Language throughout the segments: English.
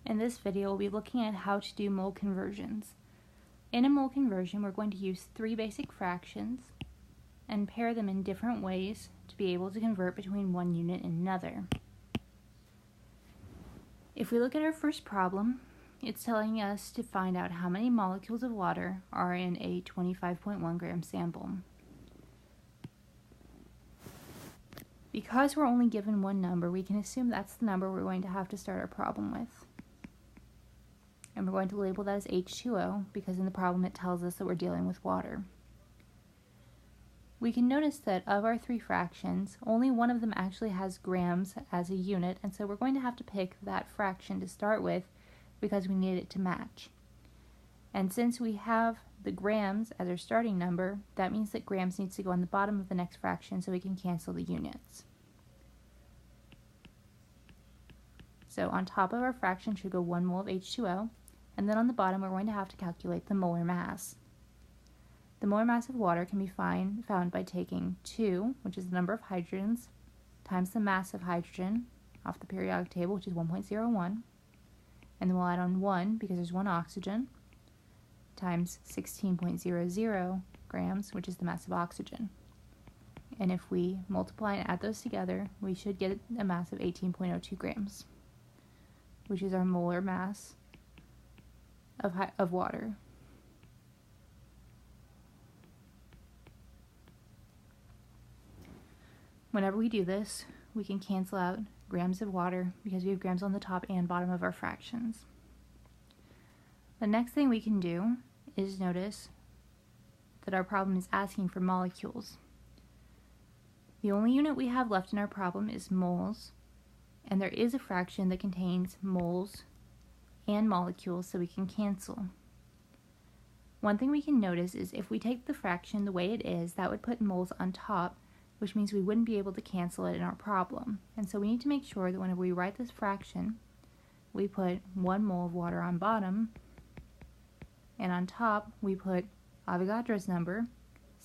In this video, we'll be looking at how to do mole conversions. In a mole conversion, we're going to use three basic fractions and pair them in different ways to be able to convert between one unit and another. If we look at our first problem, it's telling us to find out how many molecules of water are in a 25.1 gram sample. Because we're only given one number, we can assume that's the number we're going to have to start our problem with. And we're going to label that as H2O because in the problem it tells us that we're dealing with water. We can notice that of our three fractions, only one of them actually has grams as a unit, and so we're going to have to pick that fraction to start with because we need it to match. And since we have the grams as our starting number, that means that grams needs to go on the bottom of the next fraction so we can cancel the units. So on top of our fraction should go 1 mole of H2O, and then on the bottom we're going to have to calculate the molar mass. The molar mass of water can be found by taking 2, which is the number of hydrogens, times the mass of hydrogen off the periodic table, which is 1.01, and then we'll add on 1 because there's one oxygen, times 16.00 grams, which is the mass of oxygen. And if we multiply and add those together, we should get a mass of 18.02 grams, which is our molar mass of water. Whenever we do this, we can cancel out grams of water because we have grams on the top and bottom of our fractions. The next thing we can do is notice that our problem is asking for molecules. The only unit we have left in our problem is moles, and there is a fraction that contains moles and molecules, so we can cancel. One thing we can notice is if we take the fraction the way it is, that would put moles on top, which means we wouldn't be able to cancel it in our problem. And so we need to make sure that whenever we write this fraction, we put 1 mole of water on bottom, and on top we put Avogadro's number,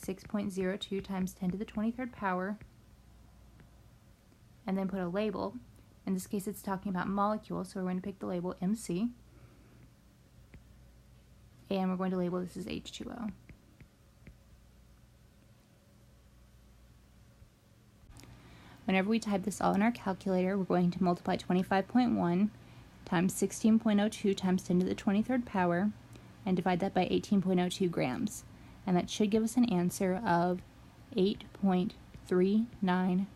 6.02 times 10 to the 23rd power, and then put a label. In this case it's talking about molecules, so we're going to pick the label MC, and we're going to label this as H2O. Whenever we type this all in our calculator, we're going to multiply 25.1 times 16.02 times 10 to the 23rd power and divide that by 18.02 grams. And that should give us an answer of 8.39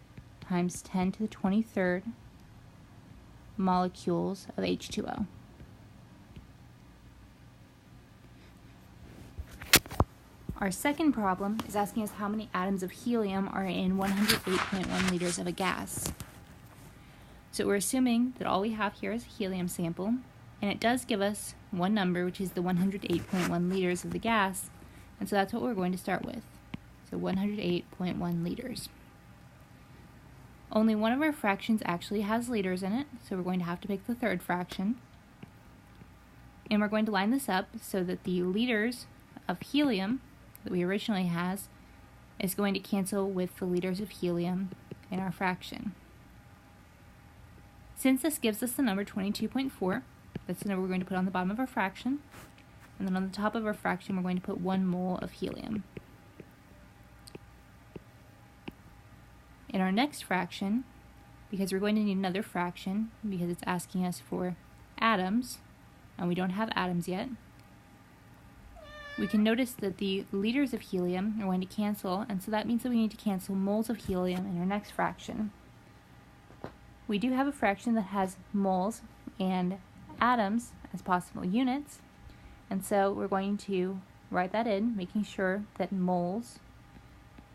times 10 to the 23rd molecules of H2O. Our second problem is asking us how many atoms of helium are in 108.1 liters of a gas. So we're assuming that all we have here is a helium sample, and it does give us one number, which is the 108.1 liters of the gas, and so that's what we're going to start with. So 108.1 liters. Only one of our fractions actually has liters in it, so we're going to have to pick the third fraction. And we're going to line this up so that the liters of helium that we originally has is going to cancel with the liters of helium in our fraction. Since this gives us the number 22.4, that's the number we're going to put on the bottom of our fraction, and then on the top of our fraction we're going to put 1 mole of helium. In our next fraction, because we're going to need another fraction because it's asking us for atoms, and we don't have atoms yet, we can notice that the liters of helium are going to cancel, and so that means that we need to cancel moles of helium in our next fraction. We do have a fraction that has moles and atoms as possible units, and so we're going to write that in, making sure that moles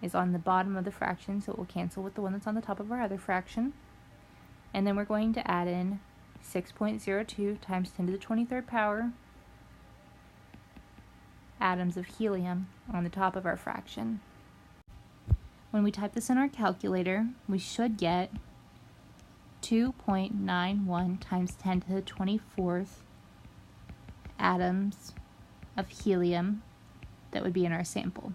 is on the bottom of the fraction, so it will cancel with the one that's on the top of our other fraction. And then we're going to add in 6.02 times 10 to the 23rd power atoms of helium on the top of our fraction. When we type this in our calculator, we should get 2.91 times 10 to the 24th atoms of helium that would be in our sample.